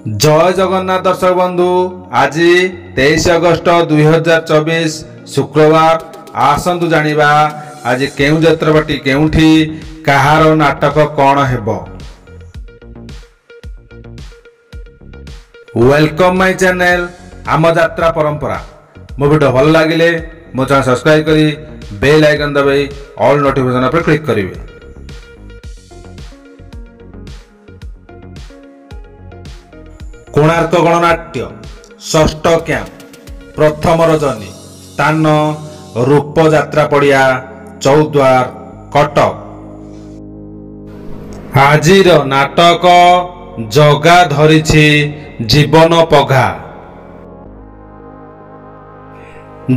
जय जगन्नाथ दर्शक बंधु आज 23 अगस्त 2024 शुक्रवार आसतु जानिबा आज केउ जत्रपाटी केउठी कहार नाटक कौन हेबो। वेलकम माय चैनल आम यात्रा परंपरा। मो वीडियो भल लागिले मो चैनल सब्सक्राइब करी बेल आइकन दबाई ऑल नोटिफिकेशन पर क्लिक करिवे। कोणार्क गणनाट्य षष्ठ कैंप प्रथम रजनी स्थान रूप यात्रा पड़िया चौद्वार कटक। आजिर नाटक जगा धरिछि जीवन पघा।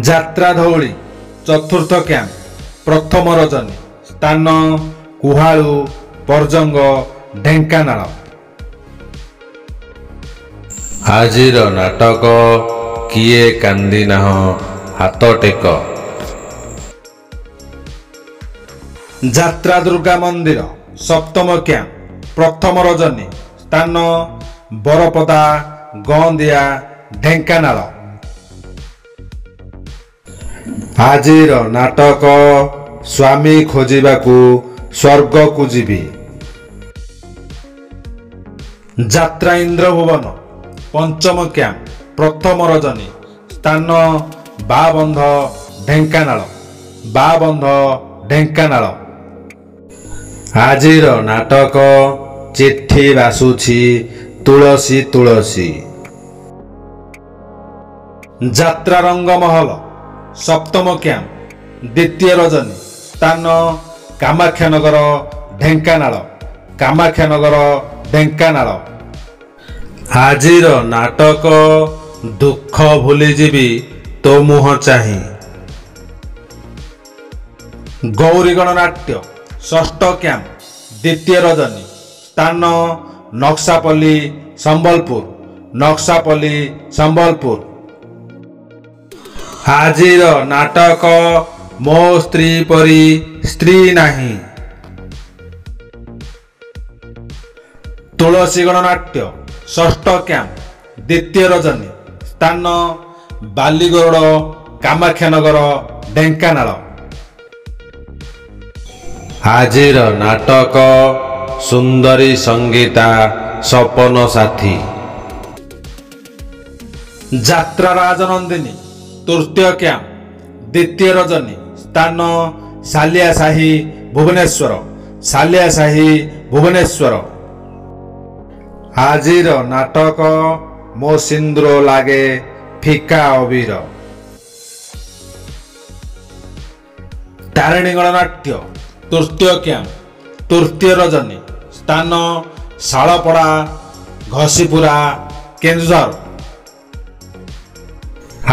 यात्रा धौली चतुर्थ कैंप प्रथम रजनी स्थान कुहालू परजंग ढेंकानाल। आजिर नाटक किए कांदी नाह हाथ टेक। यात्रा दुर्गा मंदिर सप्तम कैंप प्रथम रजनी स्थान बरपदा गंदिया ढेंकानाल। आजिर नाटक स्वामी खोजिबाकू स्वर्ग को जीवी। यात्रा इंद्र भुवन पंचम कैंप प्रथम रजनी स्थान बाबंध ढेंकानाल बाबंध ढेंकानाल। आजिर नाटक चिट्ठी बासुछि तुलसी तुलसी। यात्रा रंगमहल सप्तम कैंप द्वितीय रजनी स्थान कामाख्यानगर ढेंकानाल कामाख्यानगर ढेंकानाल। आजिर नाटक दुख भूलीजीवी तो मुह चाही। गौरी गणनाट्य षष्ठ कैंप द्वितीय रजनी स्थान नक्सापल्ली संबलपुर नक्सापल्ली संबलपुर। आजिर नाटक मो स्त्री परी स्त्री नाही। तुलसी गणनाट्य षष्ठ कैंप द्वितीय रजनी स्थान बालीगौड़ कामाख्यानगर ढेंकानाल। आजिर नाटक सुंदरी संगीता सपन साथी। यात्रा राजनंदिनी तृतीय कैंप द्वितीय रजनी स्थान सालियासाही भुवनेश्वर सालियासाही भुवनेश्वर। आजिर नाटक मो सिंदूर लागे फिका अबीर। तारिणी गणनाट्य तृतीय कैंप तृतीय रजनी स्थान शालपड़ा घसीपुरा केन्दुझर।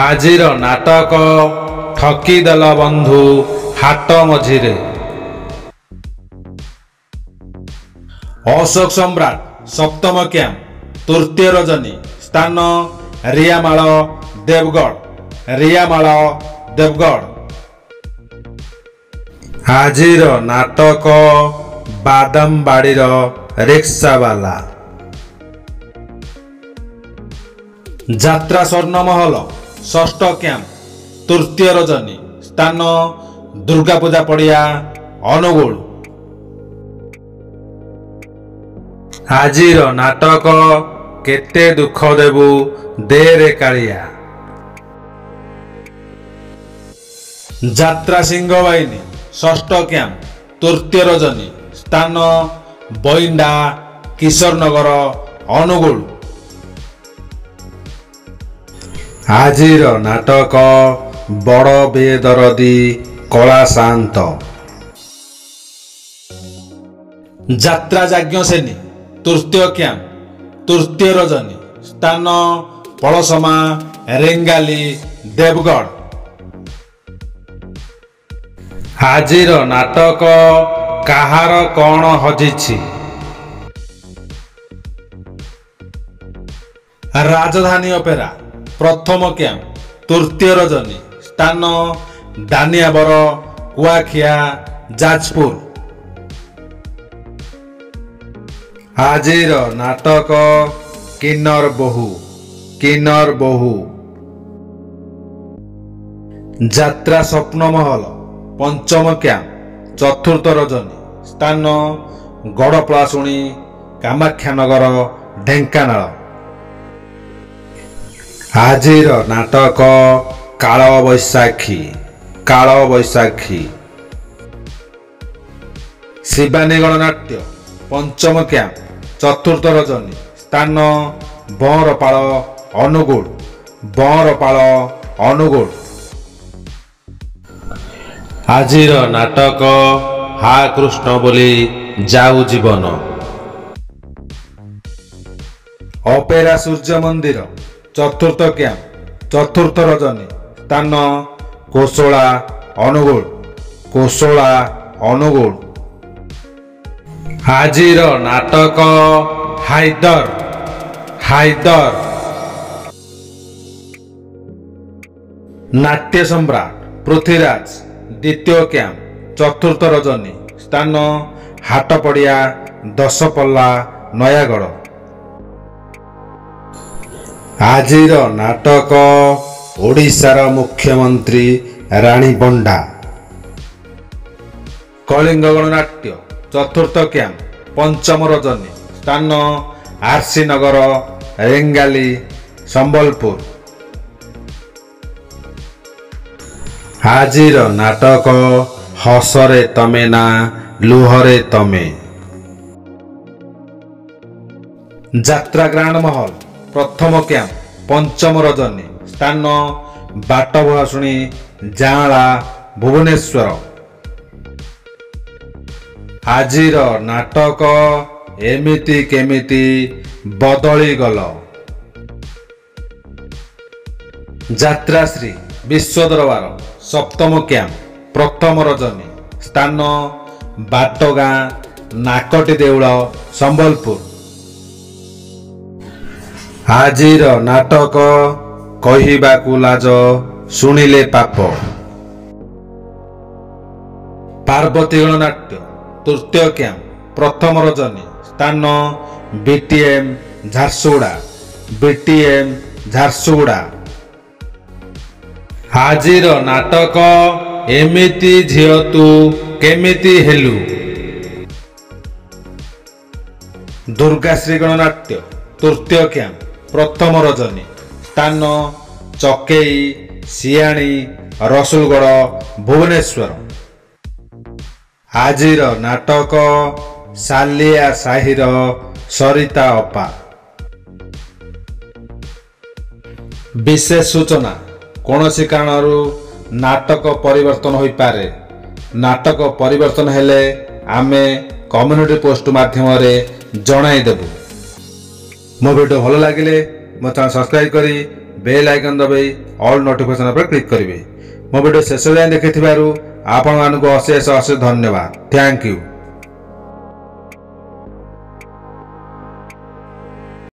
आजिर नाटक ठकीदेल बंधु हाट मझिरे। अशोक सम्राट सप्तम कैंप तृतीय रजनी स्थान रियामाल देवगढ़ रियामाल देवगढ़। आजिर नाटक बादामबाड़ीर रिक्सावाला। यात्रा स्वर्णमहल षष्ठ कैंप तृतीय रजनी स्थान दुर्गा पूजा पड़िया अनुगुल। आजिर नाटक केते दुख देबू देरे कालिया। यात्रा सिंहवाहिनी षष्ठ कैंप तृतीय रजनी स्थान बैंडा किशोरनगर अनुगुल। आजिर नाटक बड़ बेदरदी कला शांत। यात्रा यज्ञसेनी तृतीय कैंप तृतीय रजनी स्थान पलसमा रेंगाली देवगढ़। आजिर नाटक काहार कौन हजिछि। राजधानी अपेरा प्रथम कैंप तृतीय रजनी स्थान दानियाबर कुआखिया जाजपुर। आजिर नाटक କିନ୍ନର ବୋହୂ କିନ୍ନର ବୋହୂ। ଯାତ୍ରା ସ୍ୱପ୍ନମହଲ ପଞ୍ଚମ କ୍ୟାମ୍ପ ଚତୁର୍ଥ ରଜନୀ ସ୍ଥାନ ଗଡ଼ପଳାଶୁଣୀ କାମାକ୍ଷାନଗର ଢେଙ୍କାନାଳ। ଆଜିର ନାଟକ କାଳବୈଶାଖୀ କାଳବୈଶାଖୀ। ଶିବାନୀ ଗଣନାଟ୍ୟ ପଞ୍ଚମ କ୍ୟାମ୍ପ ଚତୁର୍ଥ ରଜନୀ ସ୍ଥାନ ବଅଁରପାଳ ଅନୁଗୁଳ ବଅଁରପାଳ ଅନୁଗୁଳ। ଆଜିର ନାଟକ ହା କୃଷ୍ଣ ବୋଲି ଯାଉ ଜୀବନ। ଅପେରା ସୂର୍ଯ୍ୟ ମନ୍ଦିର ଚତୁର୍ଥ କ୍ୟାମ୍ପ ଚତୁର୍ଥ ରଜନୀ ସ୍ଥାନ କୋଶଳା ଅନୁଗୁଳ କୋଶଳା ଅନୁଗୁଳ। ଆଜିର ନାଟକ ହାଇଦର ହାଇଦର। ନାଟ୍ୟ ସମ୍ରାଟ ପୃଥ୍ୱୀରାଜ ଦ୍ୱିତୀୟ କ୍ୟାମ୍ପ ଚତୁର୍ଥ ରଜନୀ ସ୍ଥାନ ହାଟପଡ଼ିଆ ଦଶପଲ୍ଲା ନୟାଗଡ଼। ଆଜିର ନାଟକ ଓଡ଼ିଶାର ମୁଖ୍ୟମନ୍ତ୍ରୀ ରାଣୀ ପଣ୍ଡା। କଳିଙ୍ଗ ଗଣନାଟ୍ୟ ଚତୁର୍ଥ କ୍ୟାମ୍ପ ପଞ୍ଚମ ରଜନୀ ସ୍ଥାନ ଆରସି ନଗର ରେଙ୍ଗାଲି ସମ୍ବଲପୁର। ଆଜିର ନାଟକ ହସରେ ତମେ ନା ଲୁହରେ ତମେ। ଯାତ୍ରା ଗ୍ରାଣ୍ଡ ମହଲ ପ୍ରଥମ କ୍ୟାମ୍ପ ପଞ୍ଚମ ରଜନୀ ସ୍ଥାନ ବାଟଭୁଆଶୁଣୀ ଯାଁଳା ଭୁବନେଶ୍ୱର। ଆଜିର ନାଟକ ଏମିତି କେମିତି ବଦଳିଗଲ। ଯାତ୍ରାଶ୍ରୀ ବିଶ୍ୱଦରବାର ସପ୍ତମ କ୍ୟାମ୍ପ ପ୍ରଥମ ରଜନୀ ସ୍ଥାନ ବାଟଗାଁ ନାକଟି ଦେଉଳ ସମ୍ବଲପୁର। ଆଜିର ନାଟକ କହିବାକୁ ଲାଜ ଶୁଣିଲେ ପାପ। ପାର୍ବତୀ ଗଣନାଟ୍ୟ ତୃତୀୟ କ୍ୟାମ୍ପ ପ୍ରଥମ ରଜନୀ ସ୍ଥାନ ବିଟିଏମ୍ ଝାରସୁଗୁଡ଼ା ବିଟିଏମ୍ ଝାରସୁଗୁଡ଼ା। ଆଜିର ନାଟକ ଏମିତି ଝିଅ ତୁ କେମିତି ହେଲୁ। ଦୁର୍ଗାଶ୍ରୀ ଗଣନାଟ୍ୟ ତୃତୀୟ କ୍ୟାମ୍ପ ପ୍ରଥମ ରଜନୀ ସ୍ଥାନ ଚକେଇ ସିଆଣି ରସୁଲଗଡ଼ ଭୁବନେଶ୍ୱର। ଆଜିର ନାଟକ ସାଲିଆ ସାହିର ସରିତା ଅପା। ବିଶେଷ ସୂଚନା କୌଣସି କାରଣରୁ ନାଟକ ପରିବର୍ତ୍ତନ ହୋଇପାରେ। ନାଟକ ପରିବର୍ତ୍ତନ ହେଲେ ଆମେ କମ୍ୟୁନିଟି ପୋଷ୍ଟ ମାଧ୍ୟମରେ ଜଣାଇଦେବୁ। ମୋ ଭିଡ଼ିଓ ଭଲ ଲାଗିଲେ ମୋ ଚ୍ୟାନେଲ ସବସ୍କ୍ରାଇବ କରି ବେଲ୍ ଆଇକନ୍ ଦବାଇ ଅଲ୍ ନୋଟିଫିକେସନ୍ ଉପରେ କ୍ଲିକ୍ କରିବେ। ମୋ ଭିଡ଼ିଓ ଶେଷ ଯାଏଁ ଦେଖିଥିବାରୁ ଆପଣମାନଙ୍କୁ ଅଶେଷ ଅଶେଷ ଧନ୍ୟବାଦ। Thank you.